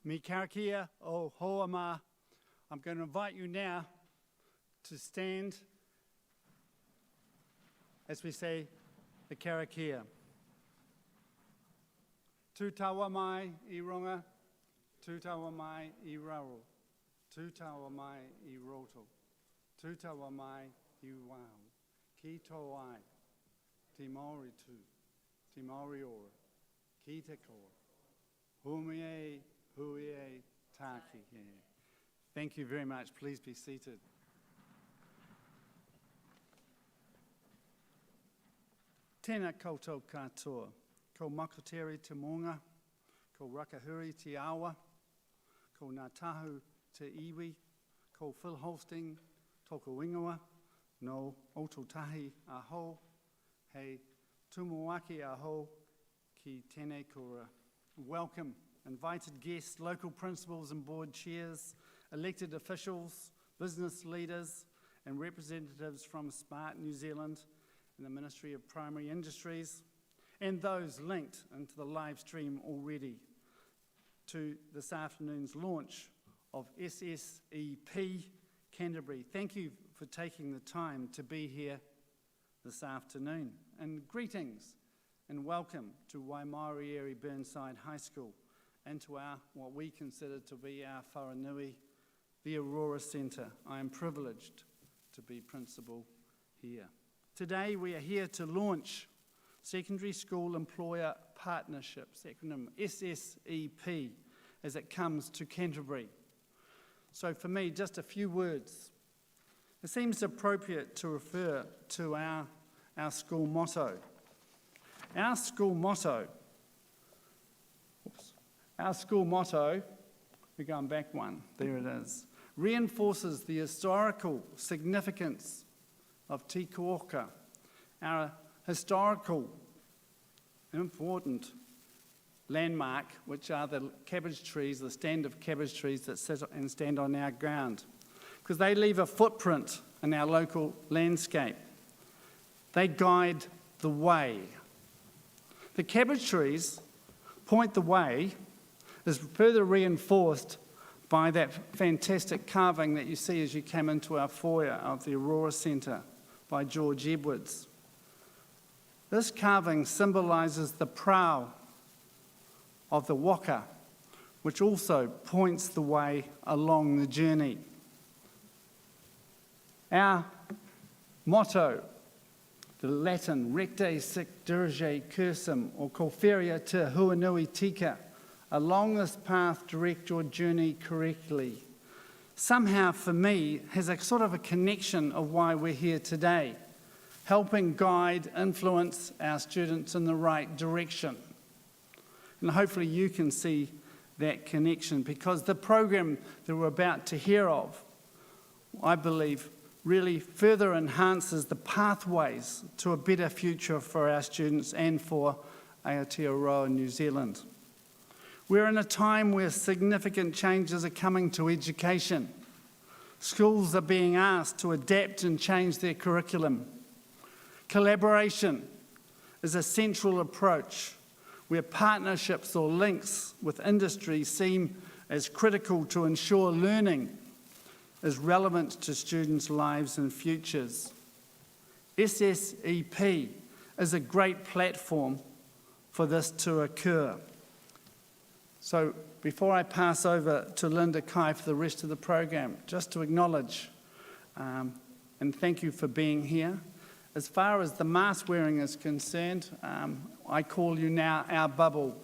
Mi karakia o hoama. I'm going to invite you now to stand as we say the karakia. Tu tawa mai I ronga, tu tawa mai I raro, tu tawa mai I roto, tu tawa mai I wau, ki to ai, te maori tu, te maori ora, ki te koa, humie, huie, taki he. Thank you very much. Please be seated. Tēnā koutou katoa, ko makoteri te monga, ko rakahuri te awa, ko ngā tahu te iwi, ko Phil Holsting, toko ingoa, no ototahi aho, hei tumuaki aho ki tēnei kura. Welcome, invited guests, local principals and board chairs, elected officials, business leaders, and representatives from Smart New Zealand and the Ministry of Primary Industries, and those linked into the live stream already to this afternoon's launch of SSEP Canterbury. Thank you for taking the time to be here this afternoon. And greetings and welcome to Waimaoriere Burnside High School and to our, what we consider to be our wharanui, the Aurora Centre. I am privileged to be principal here. Today we are here to launch Secondary School Employer Partnerships, acronym SSEP, as it comes to Canterbury. So for me, just a few words. It seems appropriate to refer to our school motto. Our school motto, we're going back one, there it is, reinforces the historical significance of Te Kuoka, our historical important landmark, which are the cabbage trees, the stand of cabbage trees that sit and stand on our ground, because they leave a footprint in our local landscape. They guide the way. The cabbage trees point the way is further reinforced by that fantastic carving that you see as you came into our foyer of the Aurora Centre by George Edwards. This carving symbolises the prow of the waka, which also points the way along the journey. Our motto, the Latin recte sic dirige cursum, or Corferia te huanui tika, along this path direct your journey correctly, somehow for me has a sort of a connection of why we're here today, helping guide, influence our students in the right direction. And hopefully you can see that connection, because the program that we're about to hear of, I believe, really further enhances the pathways to a better future for our students and for Aotearoa New Zealand. We're in a time where significant changes are coming to education. Schools are being asked to adapt and change their curriculum. Collaboration is a central approach where partnerships or links with industry seem as critical to ensure learning is relevant to students' lives and futures. SSEP is a great platform for this to occur. So before I pass over to Linda Kai for the rest of the program, just to acknowledge and thank you for being here. As far as the mask wearing is concerned, I call you now our bubble.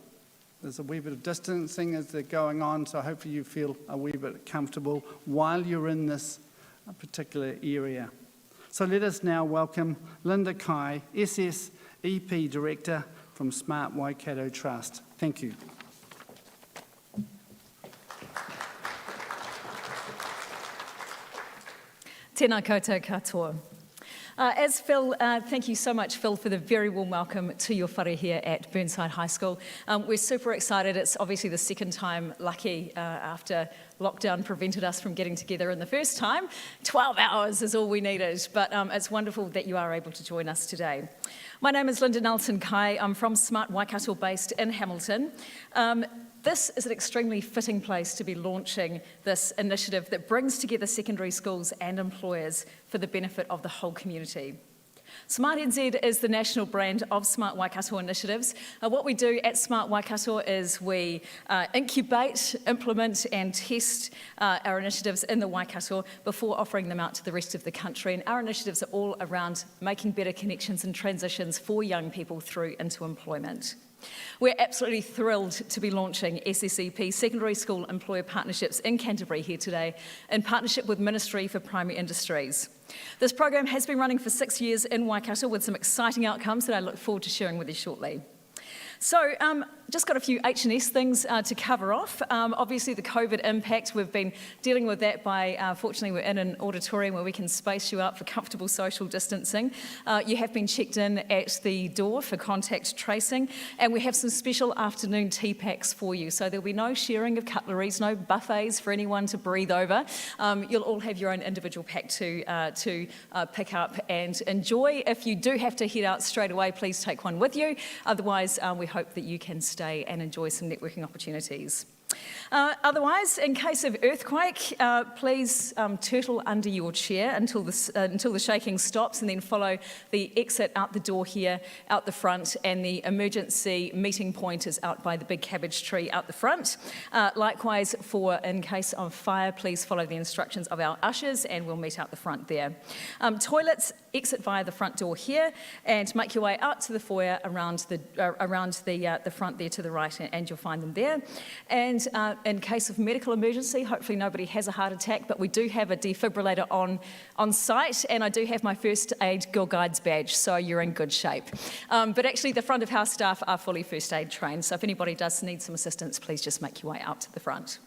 There's a wee bit of distancing as they're going on, so hopefully you feel a wee bit comfortable while you're in this particular area. So let us now welcome Linda Kai, SSEP Director from Smart Waikato Trust. Thank you. Tēnā koutou katoa. As Phil, thank you so much, Phil, for the very warm welcome to your whare here at Burnside High School. We're super excited. It's obviously the second time lucky after lockdown prevented us from getting together in the first time. 12 hours is all we needed, but it's wonderful that you are able to join us today. My name is Linda Nelson-Kai. I'm from Smart Waikato based in Hamilton. This is an extremely fitting place to be launching this initiative that brings together secondary schools and employers for the benefit of the whole community. Smart NZ is the national brand of Smart Waikato initiatives. What we do at Smart Waikato is we incubate, implement and test our initiatives in the Waikato before offering them out to the rest of the country. And our initiatives are all around making better connections and transitions for young people through into employment. We're absolutely thrilled to be launching SSEP Secondary School Employer Partnerships in Canterbury here today in partnership with Ministry for Primary Industries. This program has been running for 6 years in Waikato with some exciting outcomes that I look forward to sharing with you shortly. So, just got a few H&S things to cover off. Obviously, the COVID impact, we've been dealing with that by, fortunately, we're in an auditorium where we can space you out for comfortable social distancing. You have been checked in at the door for contact tracing, and we have some special afternoon tea packs for you. So there'll be no sharing of cutleries, no buffets for anyone to breathe over. You'll all have your own individual pack to pick up and enjoy. If you do have to head out straight away, please take one with you. Otherwise, we hope that you can stay and enjoy some networking opportunities. Otherwise, in case of earthquake, please turtle under your chair until the shaking stops, and then follow the exit out the door here, out the front, and the emergency meeting point is out by the big cabbage tree out the front. Likewise, in case of fire, please follow the instructions of our ushers, and we'll meet out the front there. Toilets, exit via the front door here, and make your way out to the foyer around the front there to the right, and you'll find them there. And in case of medical emergency, hopefully nobody has a heart attack, but we do have a defibrillator on site, and I do have my first aid Girl Guides badge, so you're in good shape. But actually the front of house staff are fully first aid trained, so if anybody does need some assistance, please just make your way out to the front.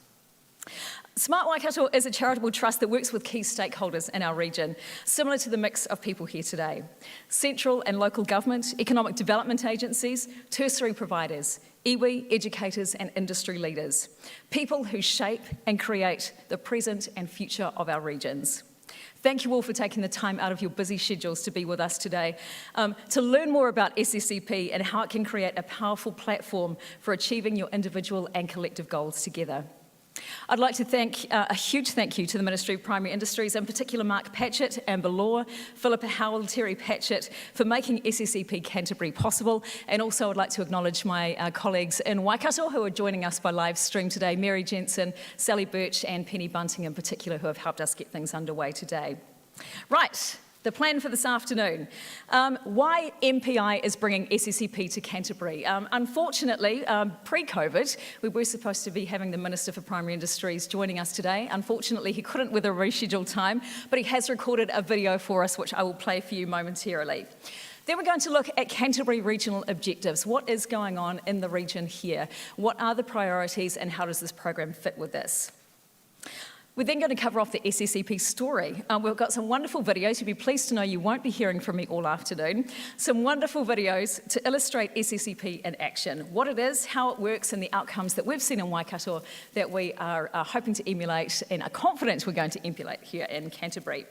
Smart Waikato is a charitable trust that works with key stakeholders in our region, similar to the mix of people here today. Central and local government, economic development agencies, tertiary providers, iwi, educators and industry leaders. People who shape and create the present and future of our regions. Thank you all for taking the time out of your busy schedules to be with us today, to learn more about SSEP and how it can create a powerful platform for achieving your individual and collective goals together. I'd like to thank a huge thank you to the Ministry of Primary Industries, in particular Mark Patchett, Amber Law, Philippa Howell, Terry Patchett, for making SSEP Canterbury possible. And also I'd like to acknowledge my colleagues in Waikato who are joining us by live stream today, Mary Jensen, Sally Birch and Penny Bunting in particular, who have helped us get things underway today. Right. The plan for this afternoon. Why MPI is bringing SSEP to Canterbury. Unfortunately, pre-COVID, we were supposed to be having the Minister for Primary Industries joining us today. Unfortunately, he couldn't with a rescheduled time, but he has recorded a video for us, which I will play for you momentarily. Then we're going to look at Canterbury regional objectives. What is going on in the region here? What are the priorities and how does this program fit with this? We're then going to cover off the SSEP story. We've got some wonderful videos. You'll be pleased to know you won't be hearing from me all afternoon. Some wonderful videos to illustrate SSEP in action, what it is, how it works, and the outcomes that we've seen in Waikato that we are hoping to emulate and are confident we're going to emulate here in Canterbury.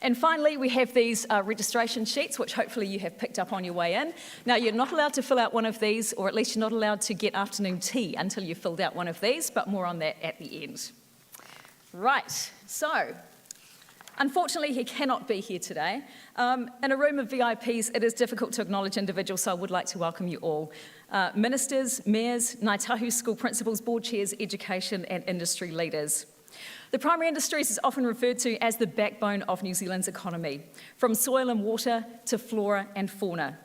And finally, we have these registration sheets, which hopefully you have picked up on your way in. Now, you're not allowed to fill out one of these, or at least you're not allowed to get afternoon tea until you've filled out one of these, but more on that at the end. Right, so unfortunately he cannot be here today. In a room of VIPs, it is difficult to acknowledge individuals, so I would like to welcome you all. Ministers, mayors, Ngāi Tahu school principals, board chairs, education and industry leaders. The primary industries is often referred to as the backbone of New Zealand's economy, from soil and water to flora and fauna.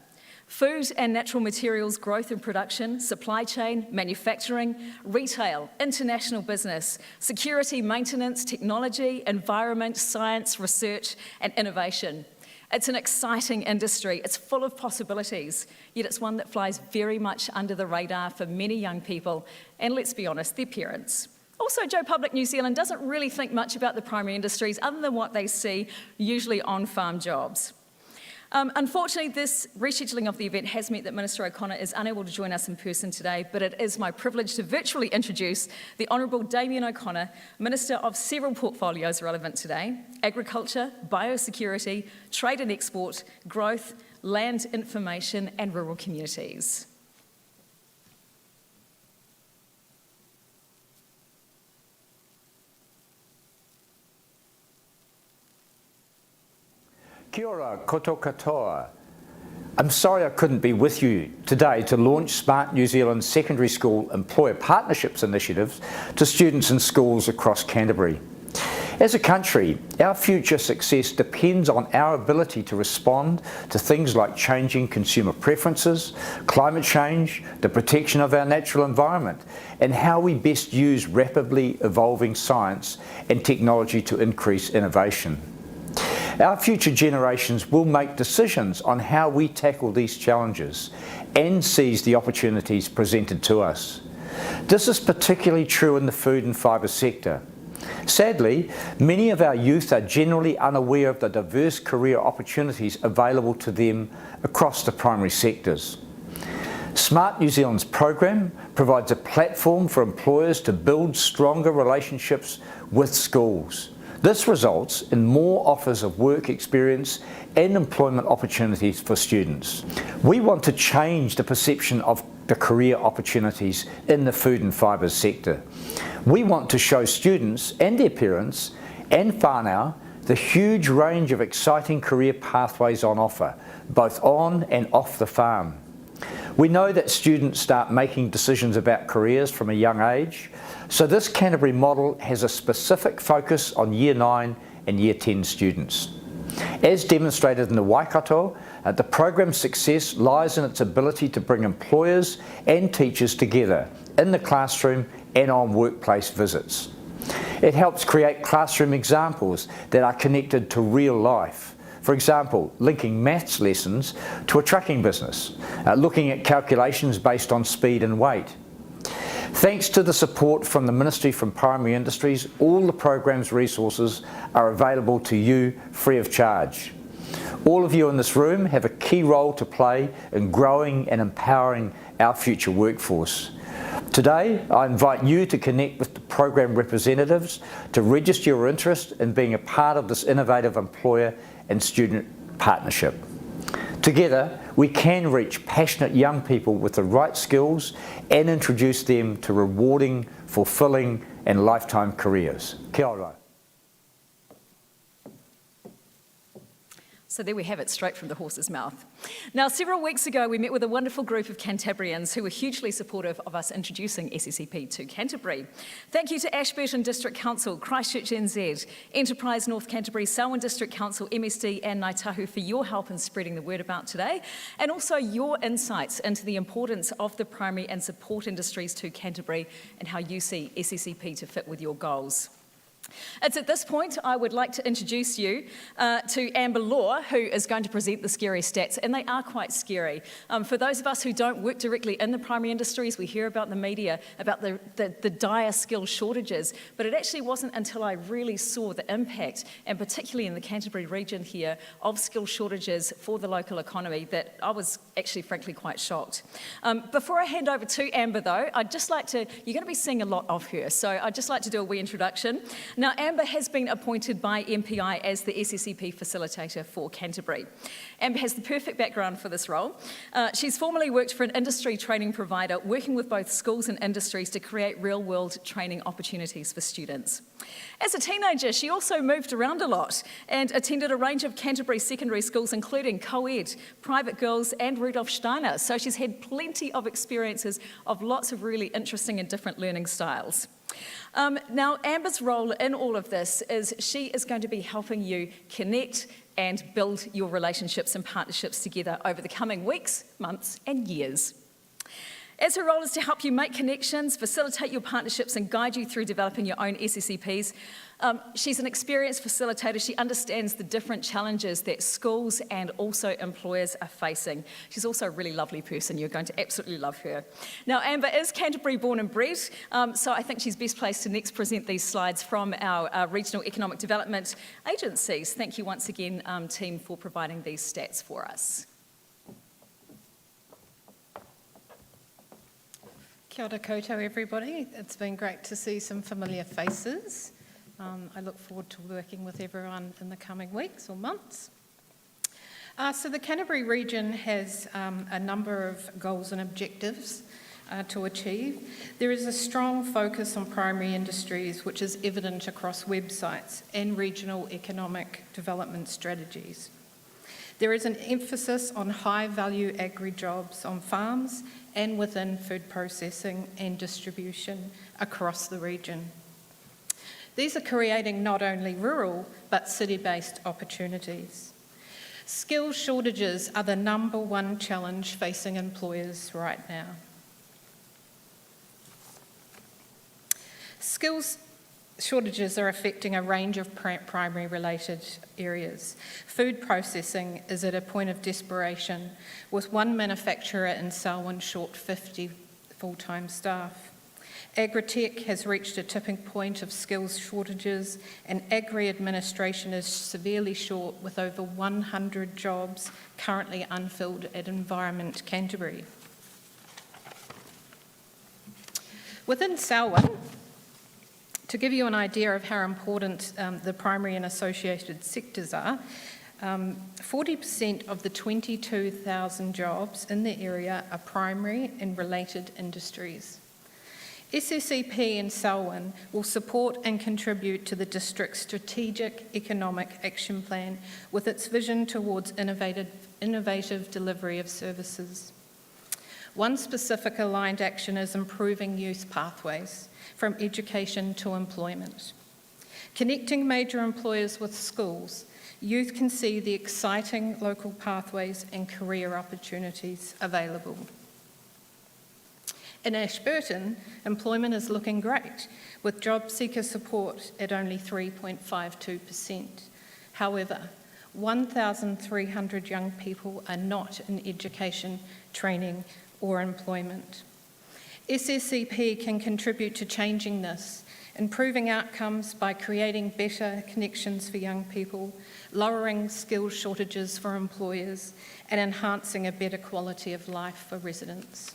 Food and natural materials growth and production, supply chain, manufacturing, retail, international business, security, maintenance, technology, environment, science, research, and innovation. It's an exciting industry. It's full of possibilities, yet it's one that flies very much under the radar for many young people, and let's be honest, their parents. Also, Joe Public New Zealand doesn't really think much about the primary industries other than what they see, usually on-farm jobs. Unfortunately, this rescheduling of the event has meant that Minister O'Connor is unable to join us in person today, but it is my privilege to virtually introduce the Honourable Damien O'Connor, Minister of several portfolios relevant today: agriculture, biosecurity, trade and export, growth, land information and rural communities. Kia ora, koto katoa. I'm sorry I couldn't be with you today to launch Smart New Zealand Secondary School Employer Partnerships initiatives to students in schools across Canterbury. As a country, our future success depends on our ability to respond to things like changing consumer preferences, climate change, the protection of our natural environment, and how we best use rapidly evolving science and technology to increase innovation. Our future generations will make decisions on how we tackle these challenges and seize the opportunities presented to us. This is particularly true in the food and fibre sector. Sadly, many of our youth are generally unaware of the diverse career opportunities available to them across the primary sectors. Smart New Zealand's program provides a platform for employers to build stronger relationships with schools. This results in more offers of work experience and employment opportunities for students. We want to change the perception of the career opportunities in the food and fibres sector. We want to show students and their parents and whānau the huge range of exciting career pathways on offer, both on and off the farm. We know that students start making decisions about careers from a young age, so this Canterbury model has a specific focus on Year 9 and Year 10 students. As demonstrated in the Waikato, the program's success lies in its ability to bring employers and teachers together in the classroom and on workplace visits. It helps create classroom examples that are connected to real life. For example, linking maths lessons to a trucking business, looking at calculations based on speed and weight. Thanks to the support from the Ministry for Primary Industries, all the program's resources are available to you free of charge. All of you in this room have a key role to play in growing and empowering our future workforce. Today, I invite you to connect with the program representatives to register your interest in being a part of this innovative employer and student partnership. Together, we can reach passionate young people with the right skills and introduce them to rewarding, fulfilling and lifetime careers. Kia ora. So there we have it, straight from the horse's mouth. Now, several weeks ago, we met with a wonderful group of Cantabrians who were hugely supportive of us introducing SSEP to Canterbury. Thank you to Ashburton District Council, Christchurch NZ, Enterprise North Canterbury, Selwyn District Council, MSD and Ngāi Tahu for your help in spreading the word about today, and also your insights into the importance of the primary and support industries to Canterbury and how you see SSEP to fit with your goals. It's at this point I would like to introduce you to Amber Law, who is going to present the scary stats, and they are quite scary. For those of us who don't work directly in the primary industries, we hear about the media, about the dire skill shortages, but it actually wasn't until I really saw the impact, and particularly in the Canterbury region here, of skill shortages for the local economy that I was actually frankly quite shocked. Before I hand over to Amber though, I'd just like to, you're going to be seeing a lot of her, so I'd just like to do a wee introduction. Now, Amber has been appointed by MPI as the SSEP facilitator for Canterbury. Amber has the perfect background for this role. She's formerly worked for an industry training provider, working with both schools and industries to create real-world training opportunities for students. As a teenager, she also moved around a lot and attended a range of Canterbury secondary schools, including co-ed, private girls, and Rudolf Steiner. So she's had plenty of experiences of lots of really interesting and different learning styles. Now, Amber's role in all of this is she is going to be helping you connect and build your relationships and partnerships together over the coming weeks, months, and years. As her role is to help you make connections, facilitate your partnerships, and guide you through developing your own SSEPs, she's an experienced facilitator. She understands the different challenges that schools and also employers are facing. She's also a really lovely person. You're going to absolutely love her. Now, Amber is Canterbury born and bred, so I think she's best placed to next present these slides from our regional economic development agencies. Thank you once again, team, for providing these stats for us. Kia ora koutou, everybody. It's been great to see some familiar faces. I look forward to working with everyone in the coming weeks or months. So the Canterbury region has a number of goals and objectives to achieve. There is a strong focus on primary industries, which is evident across websites and regional economic development strategies. There is an emphasis on high-value agri-jobs on farms and within food processing and distribution across the region. These are creating not only rural but city-based opportunities. Skills shortages are the number one challenge facing employers right now. Skills shortages are affecting a range of primary related areas. Food processing is at a point of desperation, with one manufacturer in Selwyn short 50 full-time staff. Agritech has reached a tipping point of skills shortages, and agri-administration is severely short, with over 100 jobs currently unfilled at Environment Canterbury. Within Selwyn, to give you an idea of how important the primary and associated sectors are, 40% of the 22,000 jobs in the area are primary and related industries. SSEP in Selwyn will support and contribute to the district's strategic economic action plan with its vision towards innovative delivery of services. One specific aligned action is improving youth pathways from education to employment. Connecting major employers with schools, youth can see the exciting local pathways and career opportunities available. In Ashburton, employment is looking great, with job seeker support at only 3.52%. However, 1,300 young people are not in education, training or employment. SSEP can contribute to changing this, improving outcomes by creating better connections for young people, lowering skills shortages for employers, and enhancing a better quality of life for residents.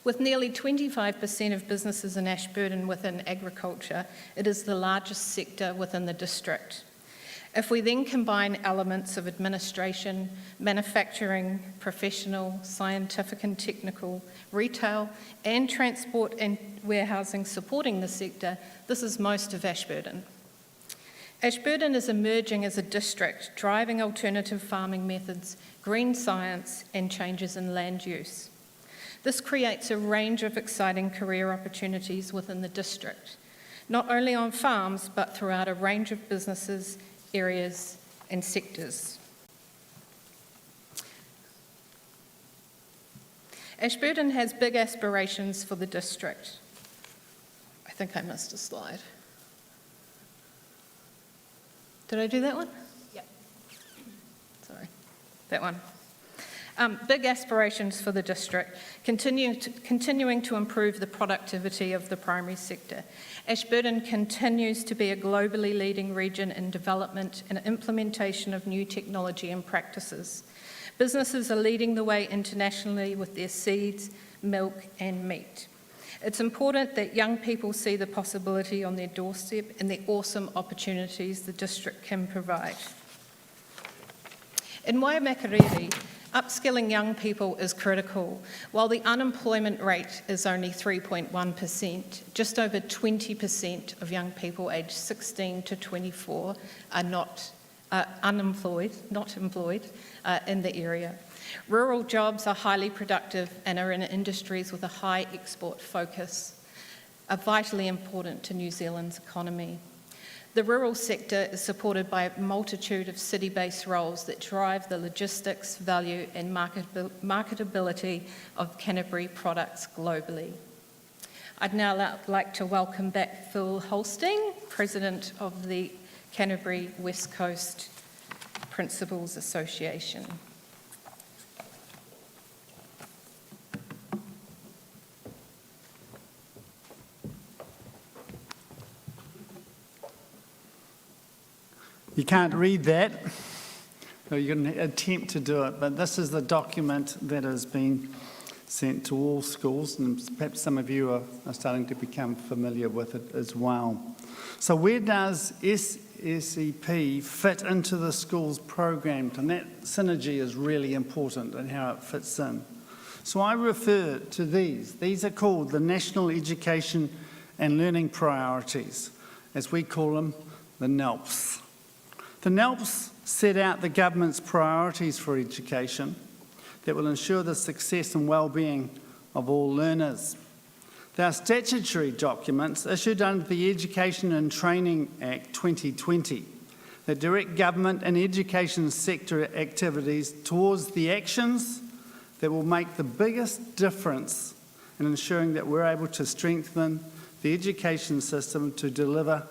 With nearly 25% of businesses in Ashburton within agriculture, it is the largest sector within the district. If we then combine elements of administration, manufacturing, professional, scientific and technical, retail and transport and warehousing supporting the sector, this is most of Ashburton. Ashburton is emerging as a district, driving alternative farming methods, green science and changes in land use. This creates a range of exciting career opportunities within the district, not only on farms, but throughout a range of businesses, areas and sectors. Ashburton has big aspirations for the district. I think I missed a slide. Did I do that one? Yep. Sorry, that one. Big aspirations for the district, continuing to improve the productivity of the primary sector. Ashburton continues to be a globally leading region in development and implementation of new technology and practices. Businesses are leading the way internationally with their seeds, milk and meat. It's important that young people see the possibility on their doorstep and the awesome opportunities the district can provide. In Waimakariri, upskilling young people is critical. While the unemployment rate is only 3.1%, just over 20% of young people aged 16 to 24 are not employed in the area. Rural jobs are highly productive and are in industries with a high export focus, are vitally important to New Zealand's economy. The rural sector is supported by a multitude of city-based roles that drive the logistics, value and marketability of Canterbury products globally. I'd now like to welcome back Phil Holstein, President of the Canterbury West Coast Principals Association. You can't read that, or you can attempt to do it, but this is the document that has been sent to all schools, and perhaps some of you are starting to become familiar with it as well. So where does SSEP fit into the school's program? And that synergy is really important in how it fits in. So I refer to these. These are called the National Education and Learning Priorities, as we call them, the NELPs. The NELPs set out the government's priorities for education that will ensure the success and well-being of all learners. They are statutory documents issued under the Education and Training Act 2020 that direct government and education sector activities towards the actions that will make the biggest difference in ensuring that we're able to strengthen the education system to deliver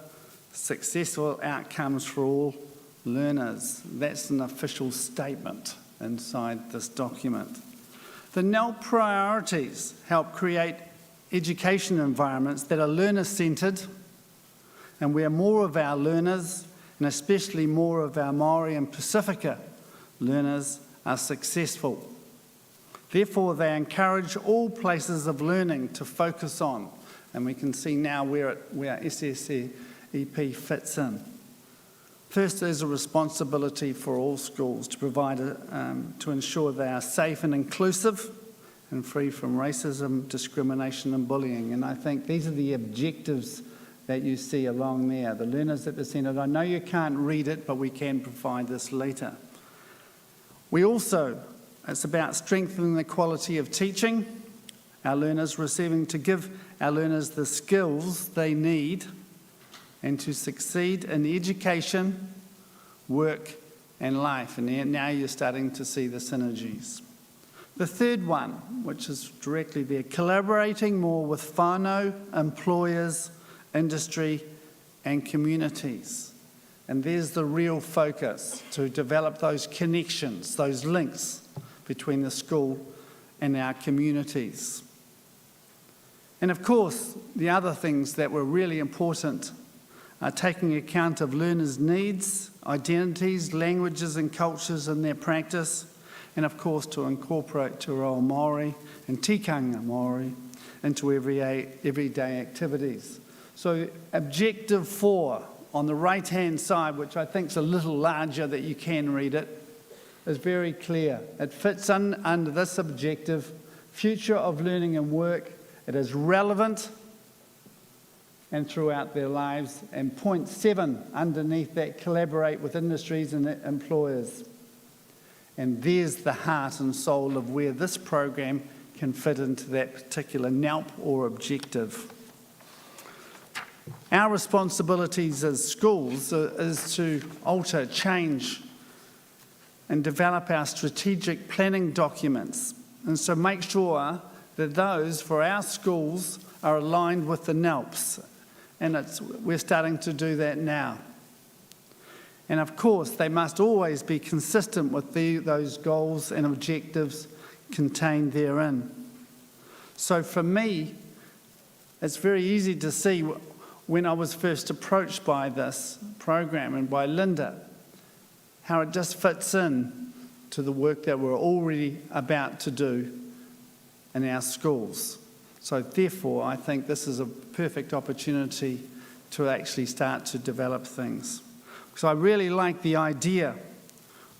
successful outcomes for all learners. That's an official statement inside this document. The NELP priorities help create education environments that are learner-centred and where more of our learners, and especially more of our Māori and Pasifika learners, are successful. Therefore, they encourage all places of learning to focus on, and we can see now where SSEP fits in. First, there's a responsibility for all schools to provide, to ensure they are safe and inclusive and free from racism, discrimination and bullying. And I think these are the objectives that you see along there. The learners at the centre, I know you can't read it, but we can provide this later. It's about strengthening the quality of teaching, our learners receiving, to give our learners the skills they need and to succeed in education, work and life. And now you're starting to see the synergies. The third one, which is directly there, collaborating more with whānau, employers, industry and communities. And there's the real focus, to develop those connections, those links between the school and our communities. And of course, the other things that were really important are taking account of learners' needs, identities, languages and cultures in their practice, and of course to incorporate Te Reo Māori and tikanga Māori into everyday activities. So objective 4 on the right-hand side, which I think is a little larger that you can read it, is very clear. It fits under this objective, future of learning and work. It is relevant and throughout their lives. And point 7 underneath that, collaborate with industries and employers. And there's the heart and soul of where this program can fit into that particular NELP or objective. Our responsibilities as schools is to alter, change and develop our strategic planning documents. And so make sure that those for our schools are aligned with the NELPs. And we're starting to do that now. And of course, they must always be consistent with those goals and objectives contained therein. So for me, it's very easy to see when I was first approached by this program and by Linda, how it just fits in to the work that we're already about to do in our schools. So therefore, I think this is a perfect opportunity to actually start to develop things. So I really like the idea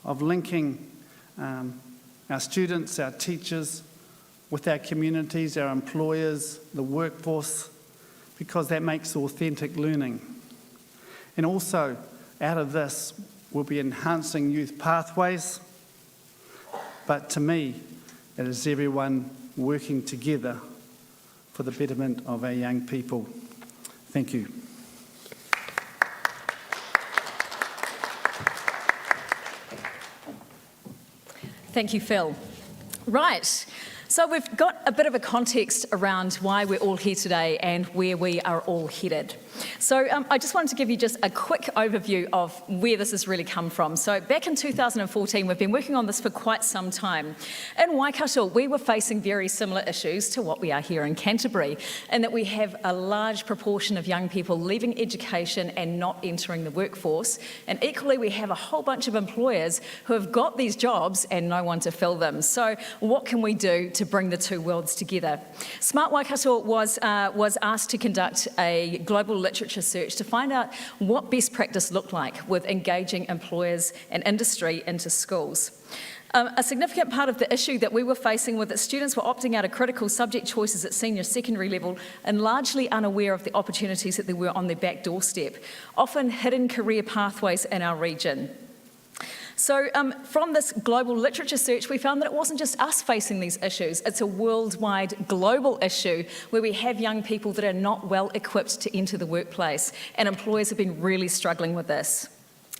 of linking our students, our teachers, with our communities, our employers, the workforce, because that makes authentic learning. And also, out of this, we'll be enhancing youth pathways, but to me, it is everyone working together for the betterment of our young people. Thank you. Thank you, Phil. Right. So we've got a bit of a context around why we're all here today and where we are all headed. So I just wanted to give you just a quick overview of where this has really come from. So back in 2014, we've been working on this for quite some time. In Waikato, we were facing very similar issues to what we are here in Canterbury, in that we have a large proportion of young people leaving education and not entering the workforce. And equally, we have a whole bunch of employers who have got these jobs and no one to fill them. So what can we do to bring the two worlds together. Smart Waikato was asked to conduct a global literature search to find out what best practice looked like with engaging employers and industry into schools. A significant part of the issue that we were facing was that students were opting out of critical subject choices at senior secondary level and largely unaware of the opportunities that there were on their back doorstep, often hidden career pathways in our region. So from this global literature search, we found that it wasn't just us facing these issues. It's a worldwide global issue where we have young people that are not well equipped to enter the workplace, and employers have been really struggling with this.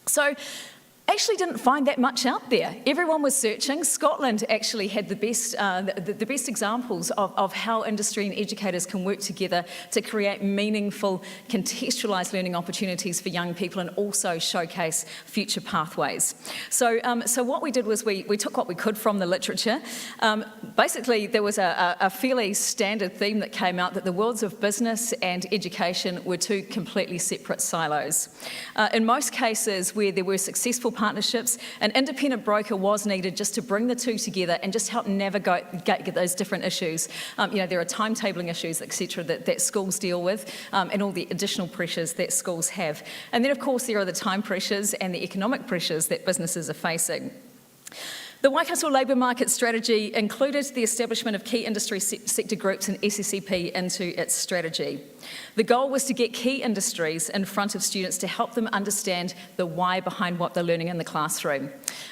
So actually didn't find that much out there. Everyone was searching. Scotland actually had the best examples of how industry and educators can work together to create meaningful, contextualised learning opportunities for young people and also showcase future pathways. So what we did was we took what we could from the literature. Basically, there was a fairly standard theme that came out that the worlds of business and education were two completely separate silos. In most cases where there were successful partnerships, an independent broker was needed just to bring the two together and just help navigate those different issues. There are timetabling issues, etc., that schools deal with, and all the additional pressures that schools have. And then, of course, there are the time pressures and the economic pressures that businesses are facing. The Waikato labour market strategy included the establishment of key industry sector groups and SSEP into its strategy. The goal was to get key industries in front of students to help them understand the why behind what they're learning in the classroom.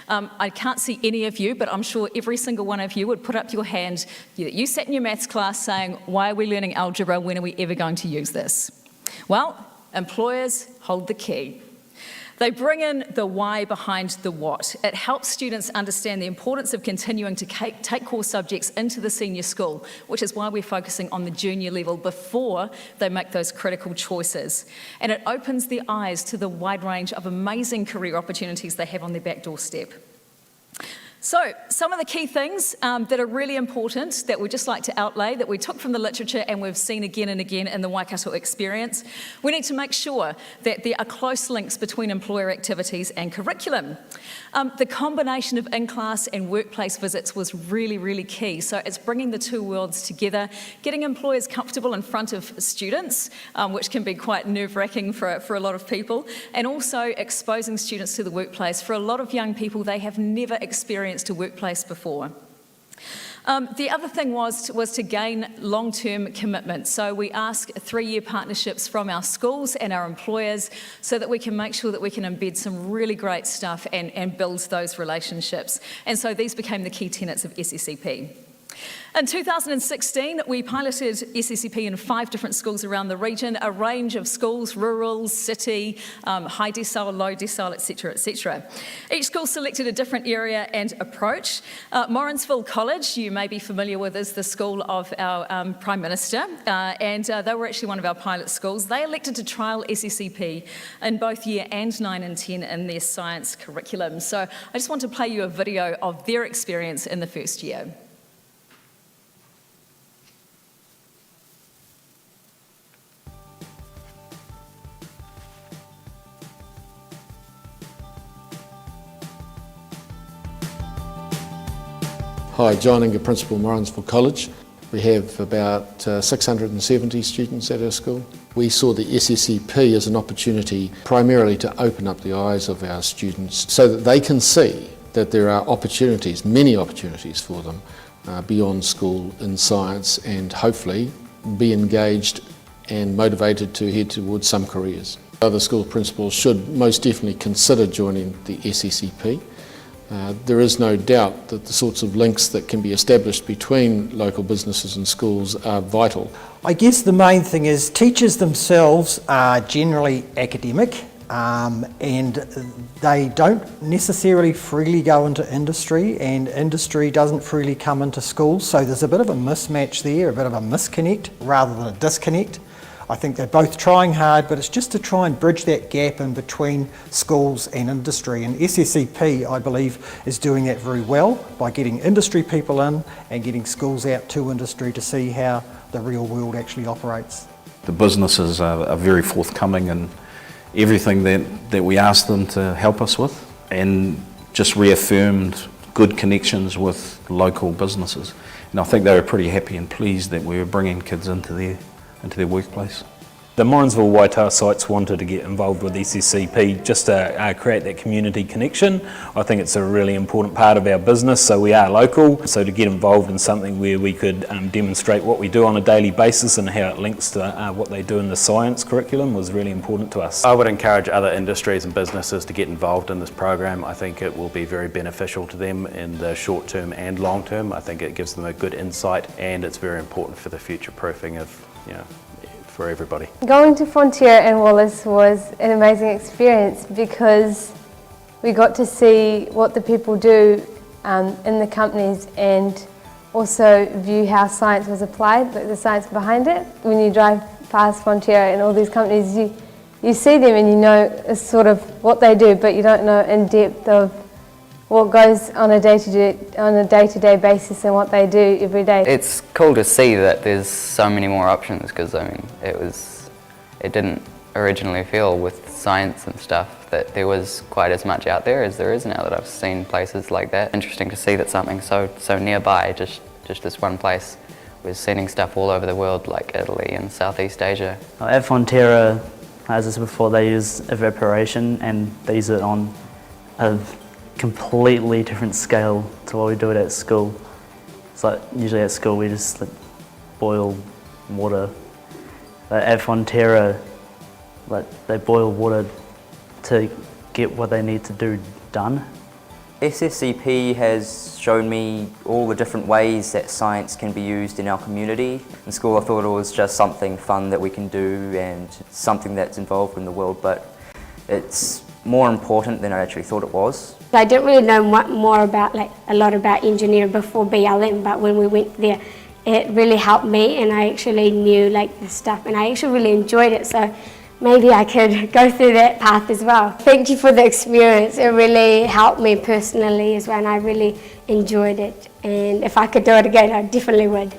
I can't see any of you, but I'm sure every single one of you would put up your hand. You sat in your maths class saying, why are we learning algebra? When are we ever going to use this? Well, employers hold the key. They bring in the why behind the what. It helps students understand the importance of continuing to take core subjects into the senior school, which is why we're focusing on the junior level before they make those critical choices. And it opens their eyes to the wide range of amazing career opportunities they have on their back doorstep. So, some of the key things that are really important that we'd just like to outlay, that we took from the literature and we've seen again and again in the Waikato experience. We need to make sure that there are close links between employer activities and curriculum. The combination of in-class and workplace visits was really, really key. So it's bringing the two worlds together, getting employers comfortable in front of students, which can be quite nerve-wracking for a lot of people, and also exposing students to the workplace. For a lot of young people, they have never experienced a workplace before. The other thing was to gain long-term commitment. So we ask 3-year partnerships from our schools and our employers so that we can make sure that we can embed some really great stuff and build those relationships. And so these became the key tenets of SSEP. In 2016, we piloted SSEP in 5 different schools around the region, a range of schools, rural, city, high decile, low decile, etc., etc. Each school selected a different area and approach. Morrinsville College, you may be familiar with, is the school of our Prime Minister, and they were actually one of our pilot schools. They elected to trial SSEP in both year 9 and 10 in their science curriculum. So I just want to play you a video of their experience in the first year. Hi, John Inger, Principal, Morrinsville College. We have about 670 students at our school. We saw the SSEP as an opportunity primarily to open up the eyes of our students so that they can see that there are opportunities, many opportunities for them beyond school in science, and hopefully be engaged and motivated to head towards some careers. Other school principals should most definitely consider joining the SSEP. There is no doubt that the sorts of links that can be established between local businesses and schools are vital. I guess the main thing is teachers themselves are generally academic and they don't necessarily freely go into industry, and industry doesn't freely come into schools, so there's a bit of a mismatch there, a bit of a misconnect rather than a disconnect. I think they're both trying hard, but it's just to try and bridge that gap in between schools and industry. And SSEP, I believe, is doing that very well by getting industry people in and getting schools out to industry to see how the real world actually operates. The businesses are very forthcoming in everything that we ask them to help us with, and just reaffirmed good connections with local businesses. And I think they were pretty happy and pleased that we were bringing kids into their workplace. The Morrinsville Waitaha sites wanted to get involved with SSEP just to create that community connection. I think it's a really important part of our business, so we are local, so to get involved in something where we could demonstrate what we do on a daily basis and how it links to what they do in the science curriculum was really important to us. I would encourage other industries and businesses to get involved in this program. I think it will be very beneficial to them in the short term and long term. I think it gives them a good insight, and it's very important for the future proofing of, for everybody. Going to Frontier and Wallace was an amazing experience because we got to see what the people do in the companies and also view how science was applied, like the science behind it. When you drive past Frontier and all these companies, you see them and you know sort of what they do, but you don't know in depth of what goes on a day-to-day basis and what they do every day. It's cool to see that there's so many more options because it didn't originally feel with science and stuff that there was quite as much out there as there is now that I've seen places like that. Interesting to see that something so nearby, just this one place, was sending stuff all over the world like Italy and Southeast Asia. At Fonterra, as I said before, they use evaporation and they use it on a completely different scale to what we do it at school. It's like usually at school we just boil water. But at Fonterra, they boil water to get what they need to do done. SSEP has shown me all the different ways that science can be used in our community. In school I thought it was just something fun that we can do and something that's involved in the world, but it's more important than I actually thought it was. I didn't really know more about a lot about engineering before BLM, but when we went there it really helped me and I actually knew the stuff and I actually really enjoyed it, so maybe I could go through that path as well. Thank you for the experience, it really helped me personally as well and I really enjoyed it, and if I could do it again I definitely would.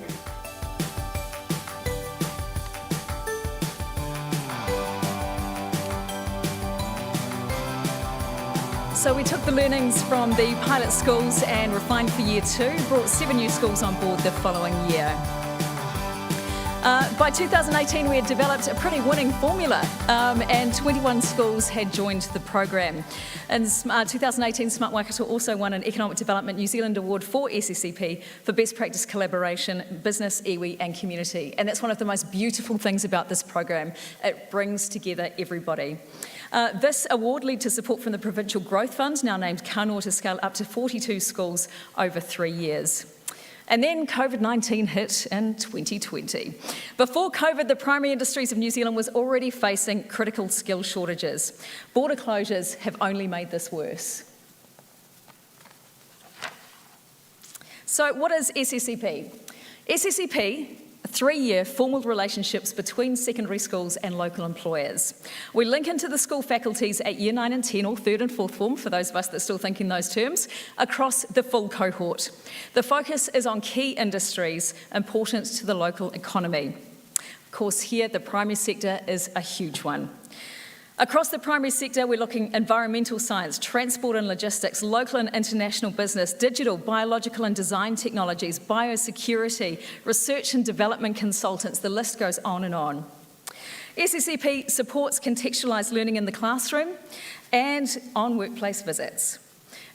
So we took the learnings from the pilot schools and refined for year 2, brought 7 new schools on board the following year. By 2018 we had developed a pretty winning formula and 21 schools had joined the program. In 2018 Smart Waikato also won an Economic Development New Zealand Award for SSEP for Best Practice Collaboration, Business, Iwi and Community, and that's one of the most beautiful things about this program. It brings together everybody. This award led to support from the Provincial Growth Fund, now named Kanoa, to scale up to 42 schools over 3 years. And then COVID-19 hit in 2020. Before COVID, the primary industries of New Zealand was already facing critical skill shortages. Border closures have only made this worse. So what is SSEP? SSEP, 3-year formal relationships between secondary schools and local employers. We link into the school faculties at Year 9 and 10, or 3rd and 4th form, for those of us that still think in those terms, across the full cohort. The focus is on key industries important to the local economy. Of course, here the primary sector is a huge one. Across the primary sector, we're looking at environmental science, transport and logistics, local and international business, digital, biological and design technologies, biosecurity, research and development consultants, the list goes on and on. SSEP supports contextualised learning in the classroom and on workplace visits.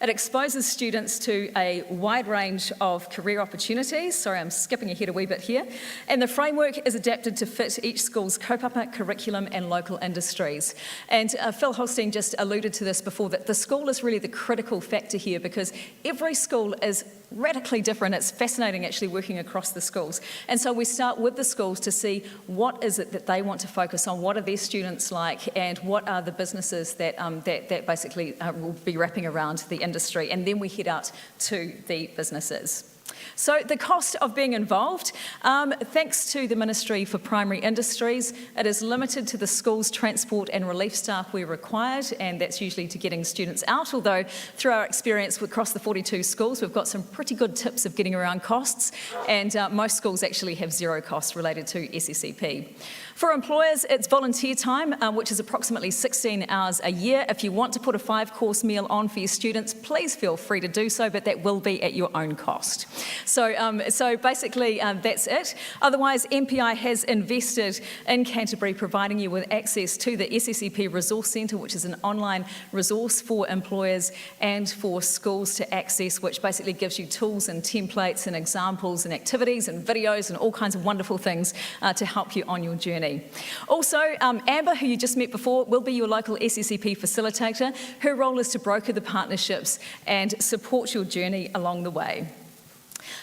It exposes students to a wide range of career opportunities. Sorry, I'm skipping ahead a wee bit here. And the framework is adapted to fit each school's kaupapa, curriculum and local industries. And Phil Holstein just alluded to this before, that the school is really the critical factor here because every school is radically different. It's fascinating actually working across the schools. And so we start with the schools to see what is it that they want to focus on, what are their students like, and what are the businesses that, that basically will be wrapping around the industry. And then we head out to the businesses. So the cost of being involved, thanks to the Ministry for Primary Industries, it is limited to the school's transport and relief staff where required, and that's usually to getting students out, although through our experience across the 42 schools, we've got some pretty good tips of getting around costs, and most schools actually have zero costs related to SSEP. For employers, it's volunteer time, which is approximately 16 hours a year. If you want to put a 5-course meal on for your students, please feel free to do so, but that will be at your own cost. So basically that's it. Otherwise, MPI has invested in Canterbury, providing you with access to the SSEP Resource Centre, which is an online resource for employers and for schools to access, which basically gives you tools and templates and examples and activities and videos and all kinds of wonderful things to help you on your journey. Also, Amber, who you just met before, will be your local SSEP facilitator. Her role is to broker the partnerships and support your journey along the way.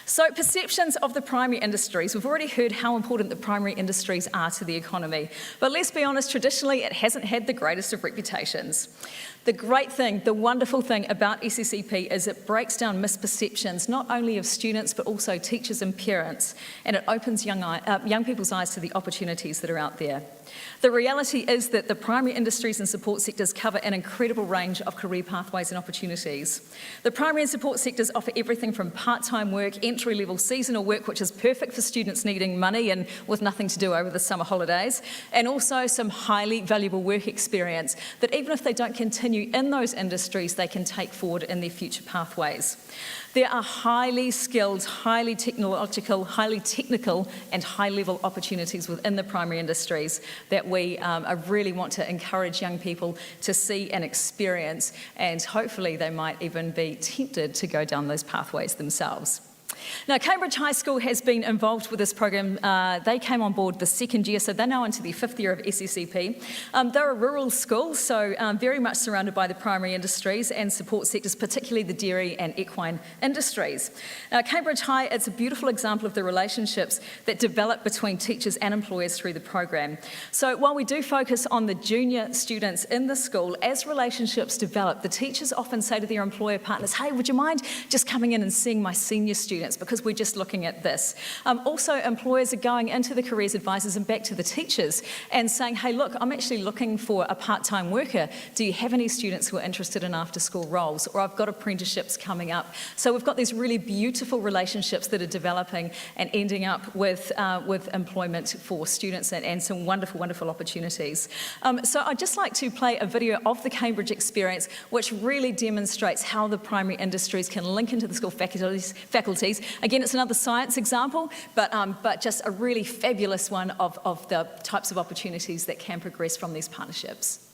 So, perceptions of the primary industries. We've already heard how important the primary industries are to the economy. But let's be honest, traditionally it hasn't had the greatest of reputations. The great thing, the wonderful thing about SSEP is it breaks down misperceptions, not only of students but also teachers and parents, and it opens young people's eyes to the opportunities that are out there. The reality is that the primary industries and support sectors cover an incredible range of career pathways and opportunities. The primary and support sectors offer everything from part-time work, entry-level seasonal work, which is perfect for students needing money and with nothing to do over the summer holidays, and also some highly valuable work experience that even if they don't continue in those industries, they can take forward in their future pathways. There are highly skilled, highly technological, highly technical and high-level opportunities within the primary industries that we really want to encourage young people to see and experience, and hopefully they might even be tempted to go down those pathways themselves. Now, Cambridge High School has been involved with this program. They came on board the second year, so they're now into their fifth year of SSEP. They're a rural school, so very much surrounded by the primary industries and support sectors, particularly the dairy and equine industries. Cambridge High, it's a beautiful example of the relationships that develop between teachers and employers through the program. So while we do focus on the junior students in the school, as relationships develop, the teachers often say to their employer partners, hey, would you mind just coming in and seeing my senior students, because we're just looking at this. Also, employers are going into the careers advisors and back to the teachers and saying, hey, look, I'm actually looking for a part-time worker. Do you have any students who are interested in after-school roles? Or I've got apprenticeships coming up. So we've got these really beautiful relationships that are developing and ending up with employment for students and some wonderful, wonderful opportunities. So I'd just like to play a video of the Cambridge experience, which really demonstrates how the primary industries can link into the school faculties. Again, it's another science example, but just a really fabulous one of the types of opportunities that can progress from these partnerships.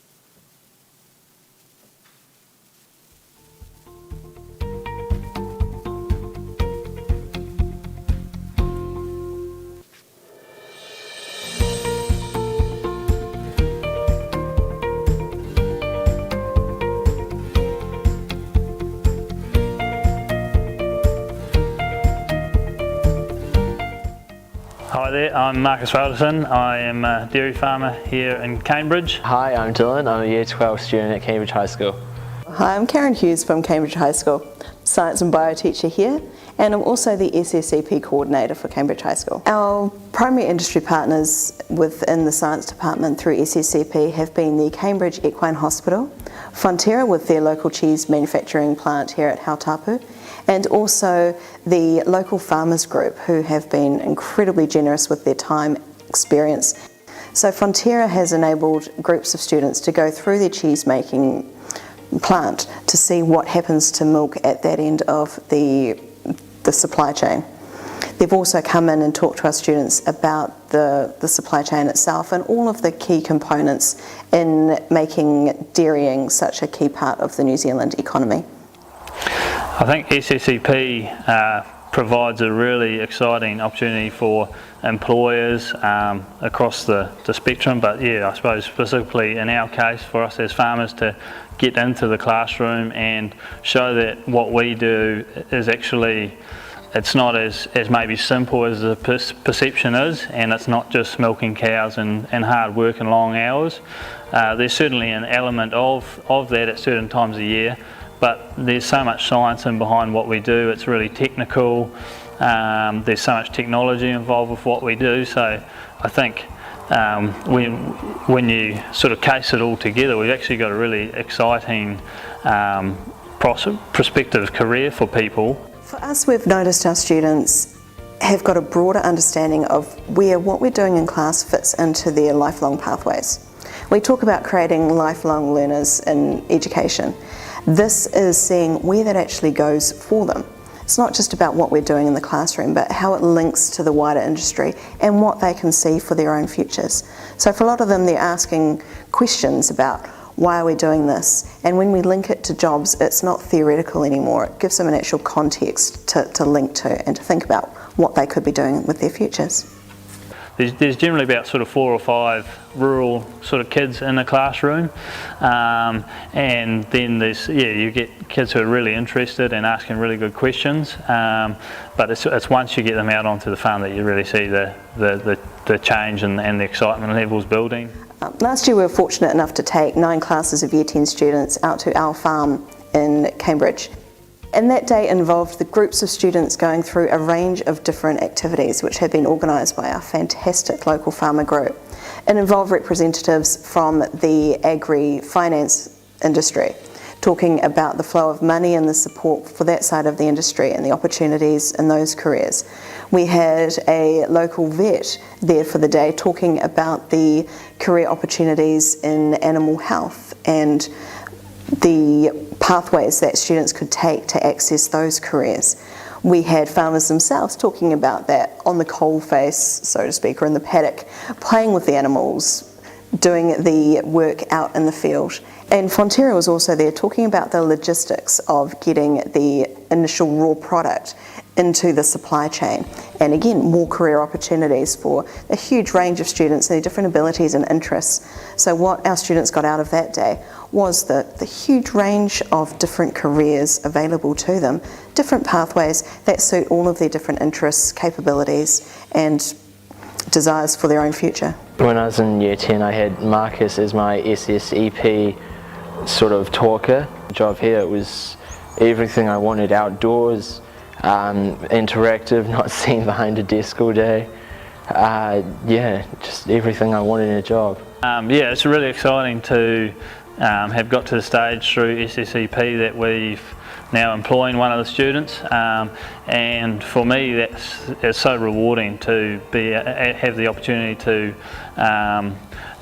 Hi there, I'm Marcus Walderson. I am a dairy farmer here in Cambridge. Hi, I'm Dylan. I'm a Year 12 student at Cambridge High School. Hi, I'm Karen Hughes from Cambridge High School, Science and Bio teacher here, and I'm also the SSEP coordinator for Cambridge High School. Our primary industry partners within the science department through SSEP have been the Cambridge Equine Hospital, Fonterra with their local cheese manufacturing plant here at Hautapu, and also the local farmers group who have been incredibly generous with their time, experience. So Fonterra has enabled groups of students to go through their cheese making plant to see what happens to milk at that end of the supply chain. They've also come in and talked to our students about the supply chain itself and all of the key components in making dairying such a key part of the New Zealand economy. I think SSEP provides a really exciting opportunity for employers across the spectrum, but yeah, I suppose specifically in our case for us as farmers to get into the classroom and show that what we do is actually, it's not as maybe simple as the perception is, and it's not just milking cows and hard work and long hours. There's certainly an element of that at certain times of the year, but there's so much science in behind what we do. It's really technical. There's so much technology involved with what we do. So I think when you sort of case it all together, we've actually got a really exciting prospective career for people. For us, we've noticed our students have got a broader understanding of where what we're doing in class fits into their lifelong pathways. We talk about creating lifelong learners in education. This is seeing where that actually goes for them. It's not just about what we're doing in the classroom, but how it links to the wider industry and what they can see for their own futures. So for a lot of them, they're asking questions about why are we doing this? And when we link it to jobs, it's not theoretical anymore. It gives them an actual context to link to and to think about what they could be doing with their futures. There's generally about sort of 4 or 5 rural sort of kids in the classroom, and then there's, you get kids who are really interested and asking really good questions, but it's once you get them out onto the farm that you really see the change and the excitement levels building. Last year we were fortunate enough to take 9 classes of Year 10 students out to our farm in Cambridge. And that day involved the groups of students going through a range of different activities which had been organised by our fantastic local farmer group. It involved representatives from the agri-finance industry, talking about the flow of money and the support for that side of the industry and the opportunities in those careers. We had a local vet there for the day talking about the career opportunities in animal health and the pathways that students could take to access those careers. We had farmers themselves talking about that on the coal face, so to speak, or in the paddock, playing with the animals, doing the work out in the field. And Fonterra was also there talking about the logistics of getting the initial raw product into the supply chain. And again, more career opportunities for a huge range of students and their different abilities and interests. So what our students got out of that day was the huge range of different careers available to them, different pathways that suit all of their different interests, capabilities and desires for their own future. When I was in Year 10, I had Marcus as my SSEP sort of talker. The job here, it was everything I wanted: outdoors, interactive, not sitting behind a desk all day. Yeah, just everything I wanted in a job. Yeah, it's really exciting to have got to the stage through SSEP that we've now employing one of the students, and for me it's so rewarding to have the opportunity to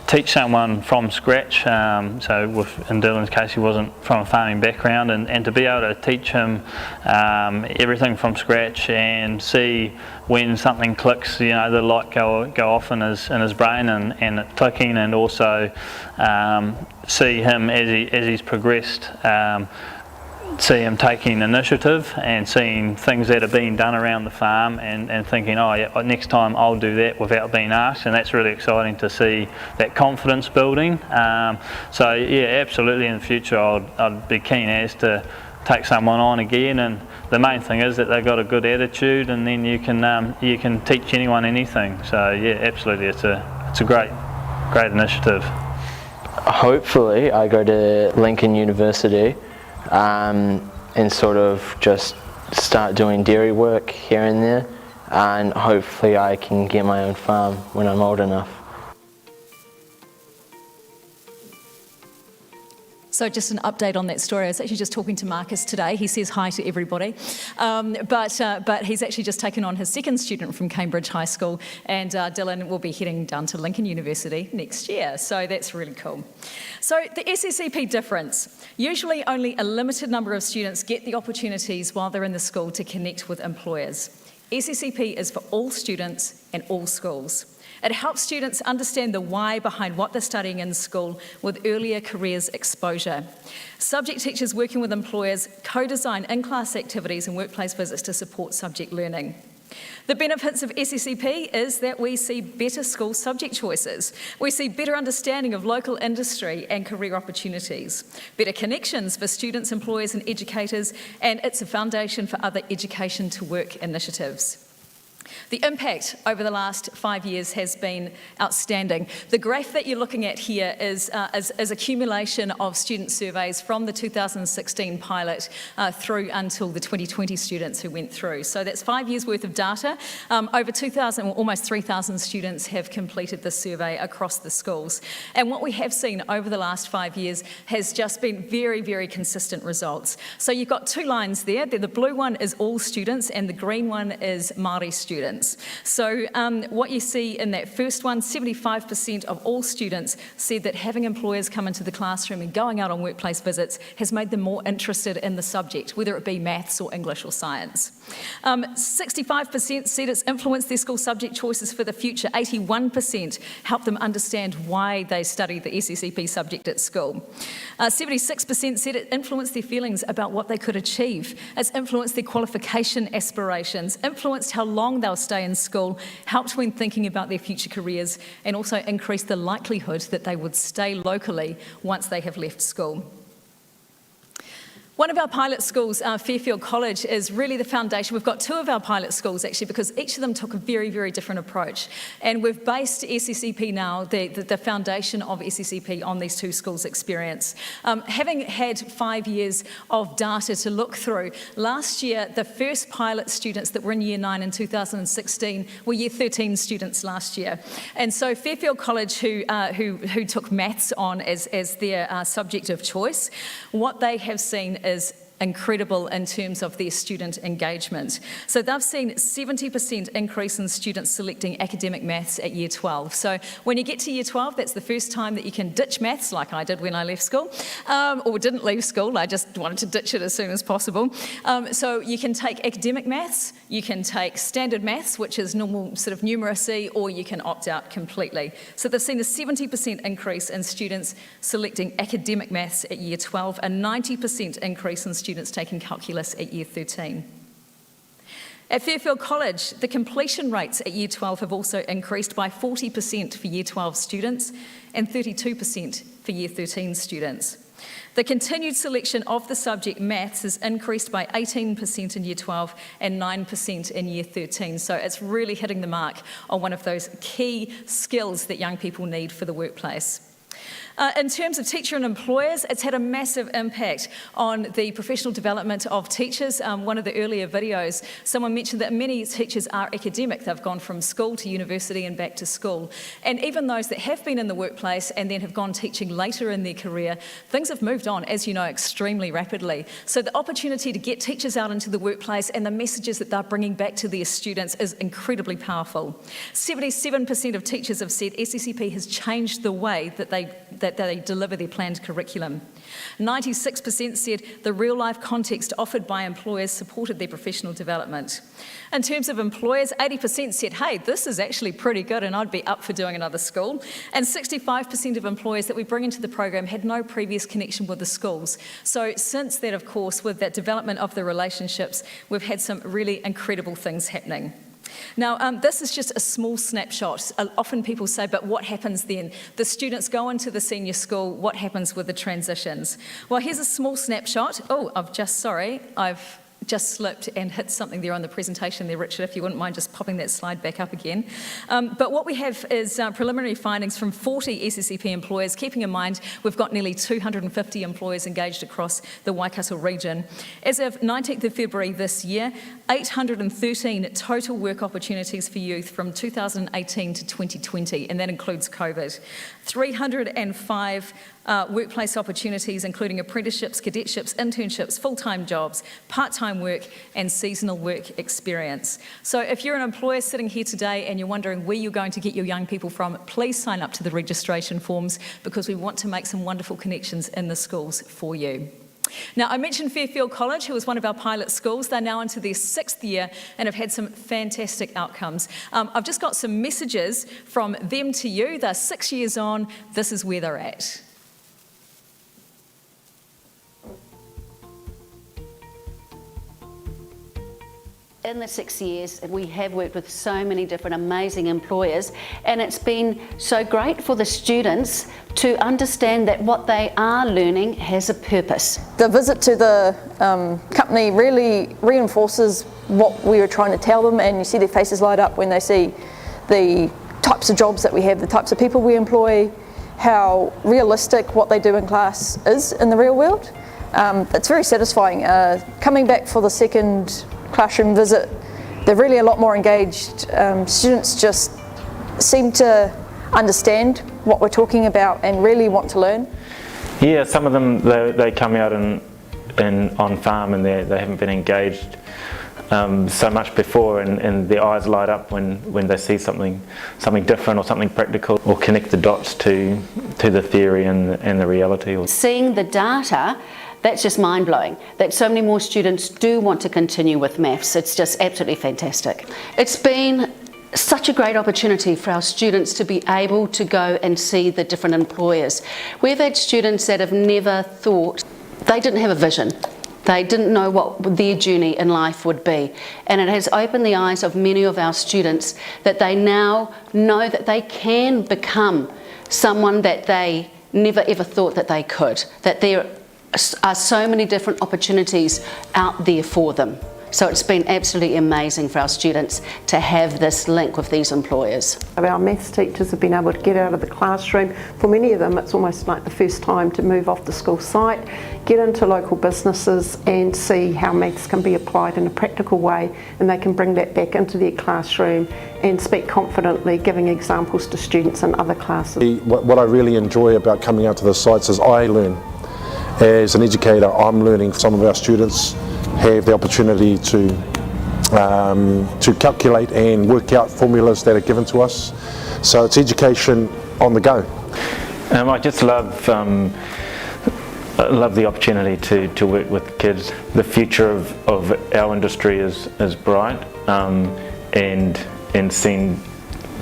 teach someone from scratch. So in Dylan's case, he wasn't from a farming background, and to be able to teach him everything from scratch and see when something clicks, the light go off in his brain and it clicking, and also see him as he's progressed, see him taking initiative and seeing things that are being done around the farm and thinking, oh yeah, next time I'll do that without being asked, and that's really exciting to see that confidence building. So yeah, absolutely in the future I'd be keen as to take someone on again, and the main thing is that they've got a good attitude, and then you can teach anyone anything. So yeah, absolutely, it's a great initiative. Hopefully I go to Lincoln University and sort of just start doing dairy work here and there, and hopefully I can get my own farm when I'm old enough. So just an update on that story. I was actually just talking to Marcus today. He says hi to everybody. But he's actually just taken on his second student from Cambridge High School, and Dylan will be heading down to Lincoln University next year. So that's really cool. So the SSEP difference. Usually only a limited number of students get the opportunities while they're in the school to connect with employers. SSEP is for all students and all schools. It helps students understand the why behind what they're studying in school with earlier careers exposure. Subject teachers working with employers co-design in-class activities and workplace visits to support subject learning. The benefits of SSEP is that we see better school subject choices. We see better understanding of local industry and career opportunities, better connections for students, employers and educators, and it's a foundation for other education to work initiatives. The impact over the last 5 years has been outstanding. The graph that you're looking at here is accumulation of student surveys from the 2016 pilot through until the 2020 students who went through. So that's 5 years worth of data. Over 2,000, almost 3,000 students have completed the survey across the schools. And what we have seen over the last 5 years has just been very, very consistent results. So you've got two lines there. The blue one is all students and the green one is Māori students. students. So what you see in that first one, 75% of all students said that having employers come into the classroom and going out on workplace visits has made them more interested in the subject, whether it be maths or English or science. 65% said it's influenced their school subject choices for the future. 81% helped them understand why they studied the SSEP subject at school. 76% said it influenced their feelings about what they could achieve. It's influenced their qualification aspirations, influenced how long they'll stay in school, helped when thinking about their future careers, and also increased the likelihood that they would stay locally once they have left school. One of our pilot schools, Fairfield College, is really the foundation. We've got two of our pilot schools actually, because each of them took a very, very different approach. And we've based SSEP now, the foundation of SSEP, on these two schools' experience. Having had 5 years of data to look through, last year the first pilot students that were in Year 9 in 2016 were Year 13 students last year. And so Fairfield College, who took maths on as their subject of choice, what they have seen is incredible in terms of their student engagement. So they've seen 70% increase in students selecting academic maths at Year 12. So when you get to Year 12, that's the first time that you can ditch maths, like I did when I left school, or didn't leave school. I just wanted to ditch it as soon as possible. So you can take academic maths, you can take standard maths, which is normal sort of numeracy, or you can opt out completely. So they've seen a 70% increase in students selecting academic maths at Year 12, a 90% increase in students taking calculus at Year 13. At Fairfield College, the completion rates at Year 12 have also increased by 40% for Year 12 students and 32% for Year 13 students. The continued selection of the subject maths has increased by 18% in Year 12 and 9% in Year 13. So it's really hitting the mark on one of those key skills that young people need for the workplace. In terms of teacher and employers, it's had a massive impact on the professional development of teachers. One of the earlier videos, someone mentioned that many teachers are academic. They've gone from school to university and back to school. And even those that have been in the workplace and then have gone teaching later in their career, things have moved on, as you know, extremely rapidly. So the opportunity to get teachers out into the workplace and the messages that they're bringing back to their students is incredibly powerful. 77% of teachers have said SSEP has changed the way that they deliver their planned curriculum. 96% said the real-life context offered by employers supported their professional development. In terms of employers, 80% said, hey, this is actually pretty good and I'd be up for doing another school. And 65% of employers that we bring into the program had no previous connection with the schools. So since that, of course, with that development of the relationships, we've had some really incredible things happening. Now, this is just a small snapshot. Often people say, but what happens then? The students go into the senior school, what happens with the transitions? Well, here's a small snapshot. Oh, I've just slipped and hit something there on the presentation there, Richard, if you wouldn't mind just popping that slide back up again. But what we have is preliminary findings from 40 SSEP employers, keeping in mind we've got nearly 250 employers engaged across the Waikato region. As of 19th of February this year, 813 total work opportunities for youth from 2018 to 2020, and that includes COVID. 305 workplace opportunities, including apprenticeships, cadetships, internships, full-time jobs, part-time work, and seasonal work experience. So if you're an employer sitting here today and you're wondering where you're going to get your young people from, please sign up to the registration forms, because we want to make some wonderful connections in the schools for you. Now, I mentioned Fairfield College, who was one of our pilot schools. They're now into their 6th year and have had some fantastic outcomes. I've just got some messages from them to you. They're 6 years on. This is where they're at. In the 6 years, we have worked with so many different amazing employers, and it's been so great for the students to understand that what they are learning has a purpose. The visit to the company really reinforces what we were trying to tell them, and you see their faces light up when they see the types of jobs that we have, the types of people we employ, how realistic what they do in class is in the real world. It's very satisfying. Coming back for the second classroom visit, they're really a lot more engaged. Students just seem to understand what we're talking about and really want to learn. Yeah, some of them, they come out on farm and they haven't been engaged so much before, and their eyes light up when they see something different or something practical, or connect the dots to the theory and the reality. Seeing the data, that's just mind-blowing, that so many more students do want to continue with maths. It's just absolutely fantastic. It's been such a great opportunity for our students to be able to go and see the different employers. We've had students that have never thought, they didn't have a vision. They didn't know what their journey in life would be. And it has opened the eyes of many of our students that they now know that they can become someone that they never ever thought that they could, that there are so many different opportunities out there for them. So it's been absolutely amazing for our students to have this link with these employers. Our maths teachers have been able to get out of the classroom. For many of them, it's almost like the first time to move off the school site, get into local businesses and see how maths can be applied in a practical way, and they can bring that back into their classroom and speak confidently, giving examples to students in other classes. What I really enjoy about coming out to the sites is I learn. As an educator, I'm learning. Some of our students have the opportunity to calculate and work out formulas that are given to us. So it's education on the go. I just love the opportunity to work with kids. The future of our industry is bright, and seeing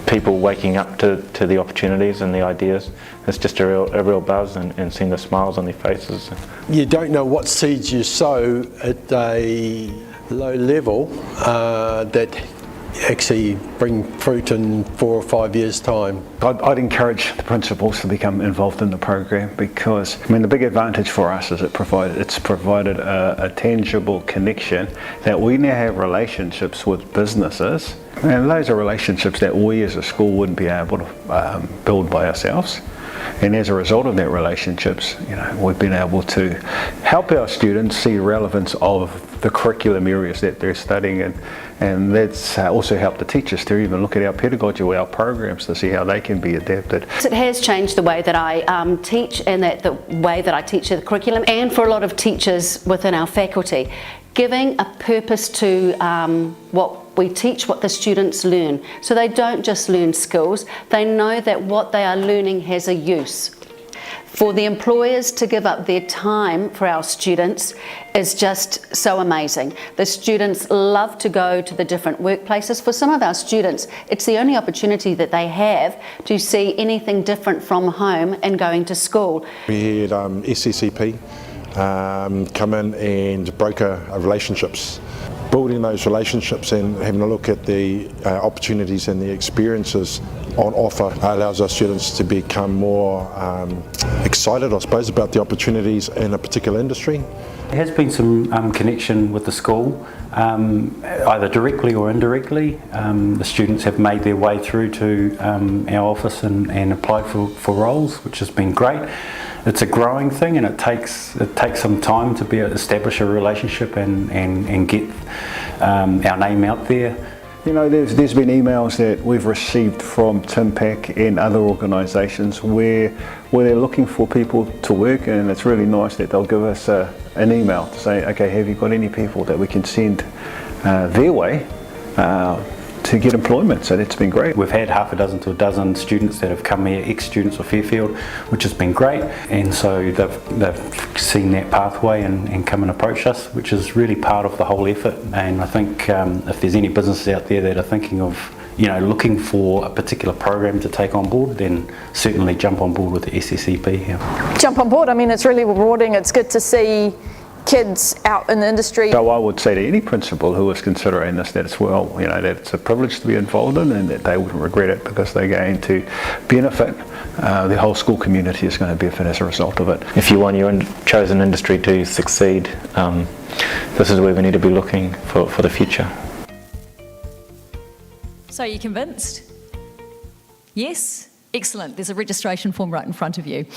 people waking up to the opportunities and the ideas. It's just a real buzz, and seeing the smiles on their faces. You don't know what seeds you sow at a low level that actually bring fruit in 4 or 5 years' time. I'd encourage the principals to become involved in the program, because the big advantage for us is it's provided a tangible connection that we now have relationships with businesses, and those are relationships that we as a school wouldn't be able to build by ourselves. And as a result of that relationships, we've been able to help our students see the relevance of the curriculum areas that they're studying, and that's also helped the teachers to even look at our pedagogy or our programs to see how they can be adapted. It has changed the way that I teach, and the way that I teach the curriculum, and for a lot of teachers within our faculty, giving a purpose to what we teach, what the students learn. So they don't just learn skills, they know that what they are learning has a use. For the employers to give up their time for our students is just so amazing. The students love to go to the different workplaces. For some of our students, it's the only opportunity that they have to see anything different from home and going to school. We had SSEP come in and broker relationships. Building those relationships and having a look at the opportunities and the experiences on offer allows our students to become more excited, I suppose, about the opportunities in a particular industry. There has been some connection with the school, either directly or indirectly. The students have made their way through to our office and applied for roles, which has been great. It's a growing thing, and it takes some time to be able to establish a relationship and get our name out there. There's been emails that we've received from TIMPAC and other organisations where they're looking for people to work, and it's really nice that they'll give us an email to say, okay, have you got any people that we can send their way to get employment? So that's been great. We've had half a dozen to a dozen students that have come here, ex-students of Fairfield, which has been great, and so they've seen that pathway and come and approach us, which is really part of the whole effort. And I think if there's any businesses out there that are thinking of looking for a particular program to take on board, then certainly jump on board with the SSEP. Yeah. Jump on board. It's really rewarding. It's good to see kids out in the industry. So I would say to any principal who is considering this that that it's a privilege to be involved in, and that they wouldn't regret it, because they're going to benefit. The whole school community is going to benefit as a result of it. If you want your chosen industry to succeed, this is where we need to be looking for the future. So are you convinced? Yes? Excellent. There's a registration form right in front of you.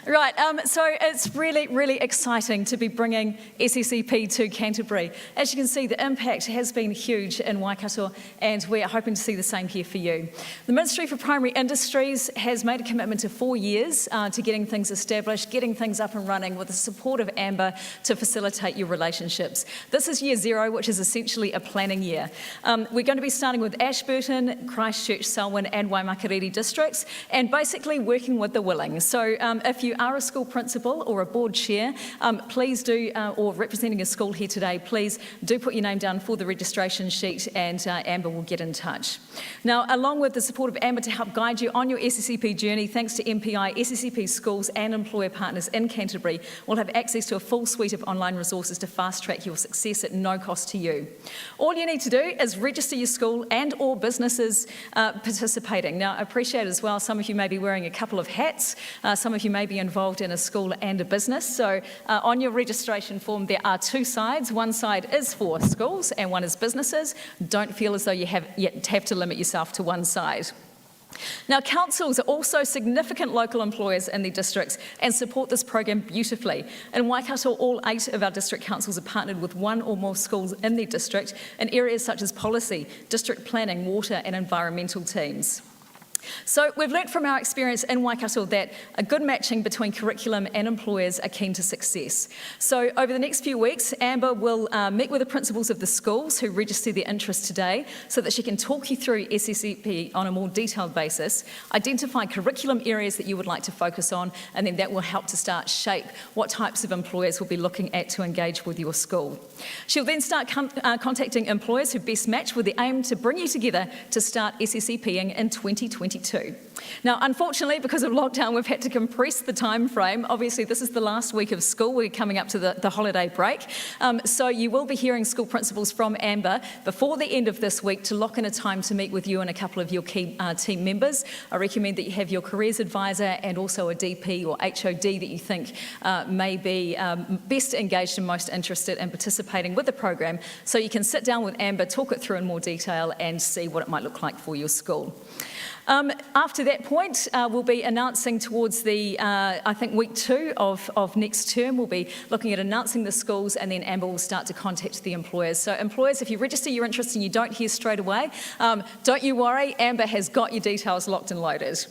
Right, so it's really, really exciting to be bringing SSEP to Canterbury. As you can see, the impact has been huge in Waikato, and we're hoping to see the same here for you. The Ministry for Primary Industries has made a commitment to 4 years to getting things established, getting things up and running with the support of Amber to facilitate your relationships. This is year 0, which is essentially a planning year. We're going to be starting with Ashburton, Christchurch, Selwyn and Waimakariri districts, and basically working with the willing. So if you are a school principal or a board chair, please do, or representing a school here today, please do put your name down for the registration sheet, and Amber will get in touch. Now, along with the support of Amber to help guide you on your SSEP journey, thanks to MPI, SSEP schools and employer partners in Canterbury will have access to a full suite of online resources to fast-track your success at no cost to you. All you need to do is register your school and or businesses participating. Now, I appreciate as well, some of you may be wearing a couple of hats, some of you may be involved in a school and a business. So on your registration form, there are 2 sides. One side is for schools and one is businesses. Don't feel as though you have to limit yourself to one side. Now, councils are also significant local employers in their districts and support this program beautifully. In Waikato, all 8 of our district councils are partnered with 1 or more schools in their district in areas such as policy, district planning, water and environmental teams. So we've learnt from our experience in Waikato that a good matching between curriculum and employers are keen to success. So over the next few weeks, Amber will meet with the principals of the schools who register their interest today so that she can talk you through SSEP on a more detailed basis, identify curriculum areas that you would like to focus on, and then that will help to start shape what types of employers we'll be looking at to engage with your school. She'll then start contacting employers who best match with the aim to bring you together to start SSEPing in 2022. Now, unfortunately, because of lockdown, we've had to compress the time frame. Obviously, this is the last week of school. We're coming up to the holiday break. So you will be hearing school principals from Amber before the end of this week to lock in a time to meet with you and a couple of your key team members. I recommend that you have your careers advisor and also a DP or HOD that you think may be best engaged and most interested in participating with the program, so you can sit down with Amber, talk it through in more detail and see what it might look like for your school. After that point, we'll be announcing towards the, I think, week 2 of next term, we'll be looking at announcing the schools, and then Amber will start to contact the employers. So employers, if you register your interest and you don't hear straight away, don't you worry, Amber has got your details locked and loaded.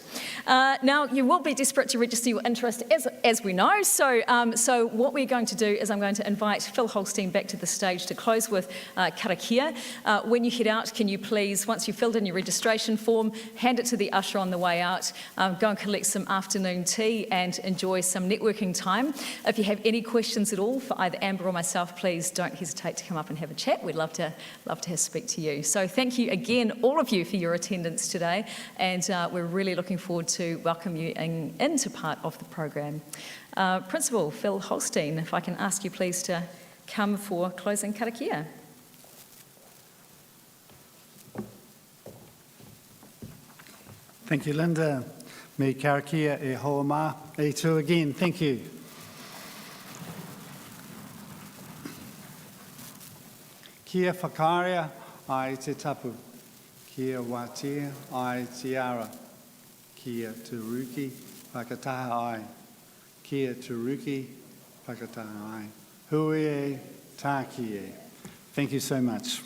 Now, you will be desperate to register your interest, as we know, so what we're going to do is I'm going to invite Phil Holstein back to the stage to close with karakia. When you head out, can you please, once you've filled in your registration form, hand it to the usher on the way out, go and collect some afternoon tea and enjoy some networking time. If you have any questions at all for either Amber or myself, please don't hesitate to come up and have a chat. We'd love to speak to you. So thank you again, all of you, for your attendance today, and we're really looking forward to welcome you into part of the program. Principal Phil Holstein, if I can ask you please to come for closing karakia. Thank you, Linda. Me karakia e hoa mā. E tū again, thank you. Kia whakaarea ai te tapu. Kia watia ai te ara. Kia turuki whakataha ai. Kia turuki whakataha ai. Hui e tāki e. Thank you so much.